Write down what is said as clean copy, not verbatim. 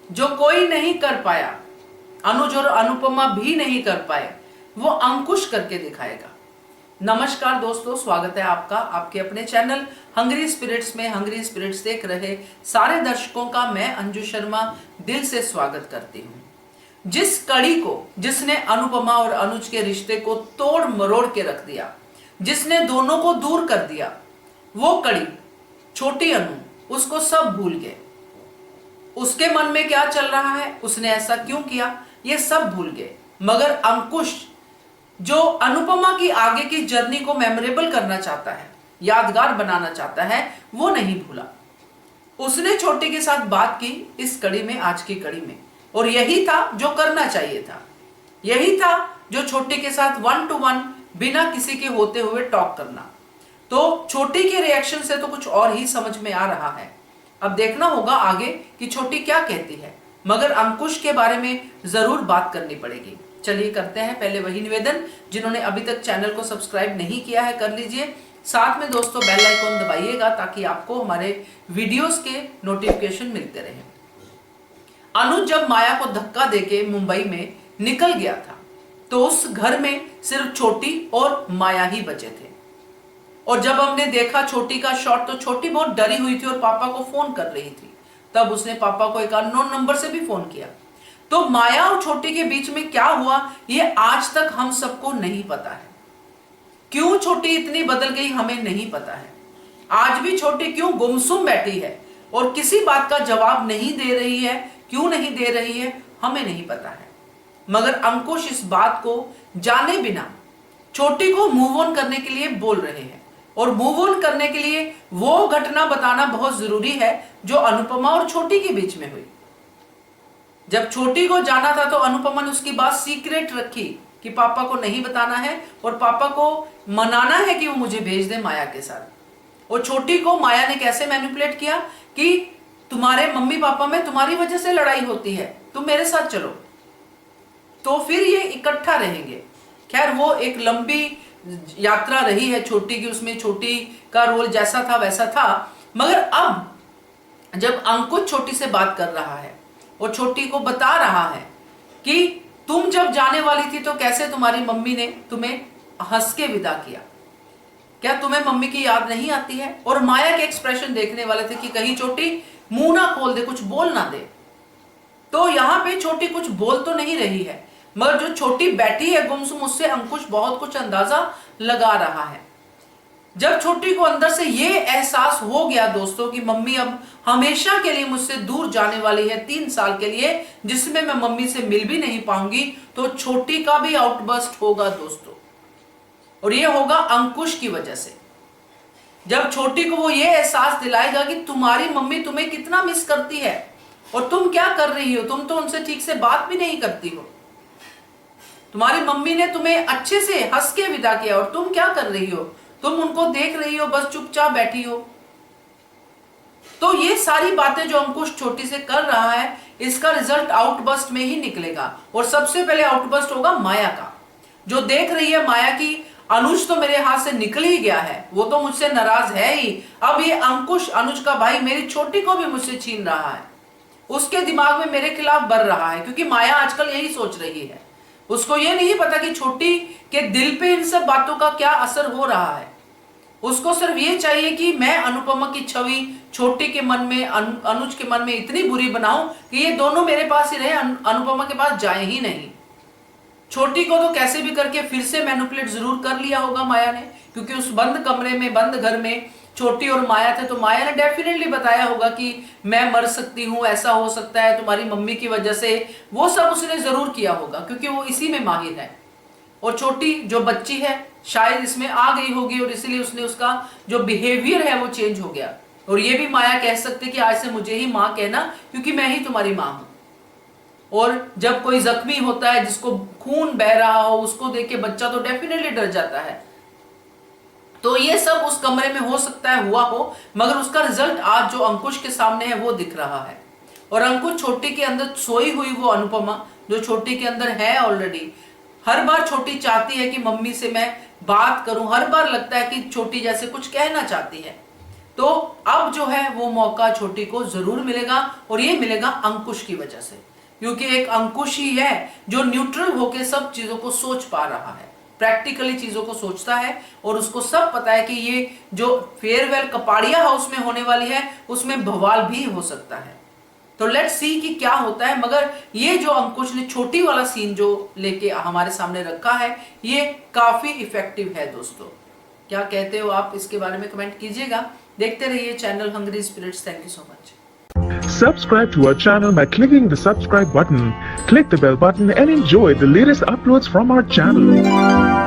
जो कोई नहीं कर पाया, अनुज और अनुपमा भी नहीं कर पाए, वो अंकुश करके दिखाएगा। नमस्कार दोस्तों, स्वागत है आपका आपके अपने चैनल हंग्री स्पिरिट्स में। हंग्री स्पिरिट्स देख रहे सारे दर्शकों का मैं अंजू शर्मा दिल से स्वागत करती हूँ। जिस कड़ी को, जिसने अनुपमा और अनुज के रिश्ते को तोड़ मरोड़ के रख दिया, जिसने दोनों को दूर कर दिया, वो कड़ी छोटी अनु, उसको सब भूल गए। उसके मन में क्या चल रहा है, उसने ऐसा क्यों किया, ये सब भूल गए। मगर अंकुश जो अनुपमा की आगे की जर्नी को मेमोरेबल करना चाहता है, यादगार बनाना चाहता है, वो नहीं भूला। उसने छोटी के साथ बात की इस कड़ी में, आज की कड़ी में, और यही था जो करना चाहिए था। यही था जो छोटी के साथ 1 to 1 बिना किसी के होते हुए टॉक करना। तो छोटी के रिएक्शन से तो कुछ और ही समझ में आ रहा है। अब देखना होगा आगे कि छोटी क्या कहती है, मगर अंकुश के बारे में जरूर बात करनी पड़ेगी। चलिए करते हैं। पहले वही निवेदन, जिन्होंने अभी तक चैनल को सब्सक्राइब नहीं किया है कर लीजिए। साथ में दोस्तों बेल आइकॉन दबाइएगा ताकि आपको हमारे वीडियोस के नोटिफिकेशन मिलते रहे। अनुज जब माया को धक्का देके मुंबई में निकल गया था तो उस घर में सिर्फ छोटी और माया ही बचे थे। और जब हमने देखा छोटी का शॉट तो छोटी बहुत डरी हुई थी और पापा को फोन कर रही थी। तब उसने पापा को एक अननोन नंबर से भी फोन किया। तो माया और छोटी के बीच में क्या हुआ, ये आज तक हम सबको नहीं पता है। क्यों छोटी इतनी बदल गई हमें नहीं पता है। आज भी छोटी क्यों गुमसुम बैठी है और किसी बात का जवाब नहीं दे रही है, क्यों नहीं दे रही है हमें नहीं पता है। मगर अंकुश इस बात को जाने बिना छोटी को मूव ऑन करने के लिए बोल रहे हैं। और मूव ऑन करने के लिए वो घटना बताना बहुत जरूरी है जो अनुपमा और छोटी के बीच में हुई। जब छोटी को जाना था तो अनुपमा ने उसकी बात सीक्रेट रखी कि पापा को नहीं बताना है और पापा को मनाना है कि वो मुझे भेज दे माया के साथ। और छोटी को माया ने कैसे मैनिपुलेट किया कि तुम्हारे मम्मी पापा में तुम्हारी वजह से लड़ाई होती है, तुम मेरे साथ चलो तो फिर ये इकट्ठा रहेंगे। खैर वो एक लंबी यात्रा रही है छोटी की, उसमें छोटी का रोल जैसा था वैसा था। मगर अब जब अंकुश छोटी से बात कर रहा है और छोटी को बता रहा है कि तुम जब जाने वाली थी तो कैसे तुम्हारी मम्मी ने तुम्हें हंस के विदा किया, क्या तुम्हें मम्मी की याद नहीं आती है। और माया के एक्सप्रेशन देखने वाले थे कि कहीं छोटी मुंह ना खोल दे, कुछ बोल ना दे। तो यहां पे छोटी कुछ बोल तो नहीं रही है, मगर जो छोटी बैठी है गुमसुम, उससे अंकुश बहुत कुछ अंदाजा लगा रहा है। जब छोटी को अंदर से ये एहसास हो गया दोस्तों कि मम्मी अब हमेशा के लिए मुझसे दूर जाने वाली है, 3 साल के लिए, जिसमें मैं मम्मी से मिल भी नहीं पाऊंगी, तो छोटी का भी आउटबर्स्ट होगा दोस्तों। और ये होगा अंकुश की वजह से। जब छोटी को वो ये एहसास दिलाएगा कि तुम्हारी मम्मी तुम्हें कितना मिस करती है और तुम क्या कर रही हो, तुम तो उनसे ठीक से बात भी नहीं करती हो, तुम्हारी मम्मी ने तुम्हें अच्छे से हंस के विदा किया और तुम क्या कर रही हो, तुम उनको देख रही हो, बस चुपचाप बैठी हो। तो ये सारी बातें जो अंकुश छोटी से कर रहा है, इसका रिजल्ट आउटबर्स्ट में ही निकलेगा। और सबसे पहले आउटबर्स्ट होगा माया का, जो देख रही है माया की अनुज तो मेरे हाथ से निकल ही गया है, वो तो मुझसे नाराज है ही, अब ये अंकुश अनुज का भाई मेरी छोटी को भी मुझसे छीन रहा है, उसके दिमाग में मेरे खिलाफ बढ़ रहा है। क्योंकि माया आजकल यही सोच रही है, उसको ये नहीं पता कि छोटी के दिल पे इन सब बातों का क्या असर हो रहा है। उसको सिर्फ ये चाहिए कि मैं अनुपमा की छवि छोटी के मन में, अनुज के मन में इतनी बुरी बनाऊं कि ये दोनों मेरे पास ही रहे, अनुपमा के पास जाए ही नहीं। छोटी को तो कैसे भी करके फिर से मैनिपुलेट जरूर कर लिया होगा माया ने, क्योंकि उस बंद कमरे में, बंद घर में छोटी और माया थे, तो माया ने डेफिनेटली बताया होगा कि मैं मर सकती हूँ, ऐसा हो सकता है तुम्हारी मम्मी की वजह से, वो सब उसने जरूर किया होगा क्योंकि वो इसी में माहिर है। और छोटी जो बच्ची है शायद इसमें आ गई होगी और इसीलिए उसने उसका जो बिहेवियर है वो चेंज हो गया। और ये भी माया कह सकते कि आज से मुझे ही माँ कहना क्योंकि मैं ही तुम्हारी माँ हूं। और जब कोई जख्मी होता है, जिसको खून बह रहा हो, उसको देख के बच्चा तो डेफिनेटली डर जाता है। तो ये सब उस कमरे में हो सकता है हुआ हो, मगर उसका रिजल्ट आज जो अंकुश के सामने है वो दिख रहा है। और अंकुश छोटी के अंदर सोई हुई वो अनुपमा जो छोटी के अंदर है ऑलरेडी, हर बार छोटी चाहती है कि मम्मी से मैं बात करूं, हर बार लगता है कि छोटी जैसे कुछ कहना चाहती है। तो अब जो है वो मौका छोटी को जरूर मिलेगा, और ये मिलेगा अंकुश की वजह से, क्योंकि एक अंकुश ही है जो न्यूट्रल होके सब चीजों को सोच पा रहा है, प्रैक्टिकली चीजों को सोचता है, और उसको सब पता है कि ये जो फेयरवेल कपाड़िया हाउस में होने वाली है उसमें बवाल भी हो सकता है। तो लेट्स सी कि क्या होता है। मगर ये जो अंकुश ने छोटी वाला सीन जो लेके हमारे सामने रखा है, ये काफी इफेक्टिव है दोस्तों। क्या कहते हो आप, इसके बारे में कमेंट कीजिएगा। देखते रहिए channel hungry spirits. Thank you so much. Subscribe to our channel by clicking the subscribe button. Click the bell button and enjoy the latest uploads from our channel.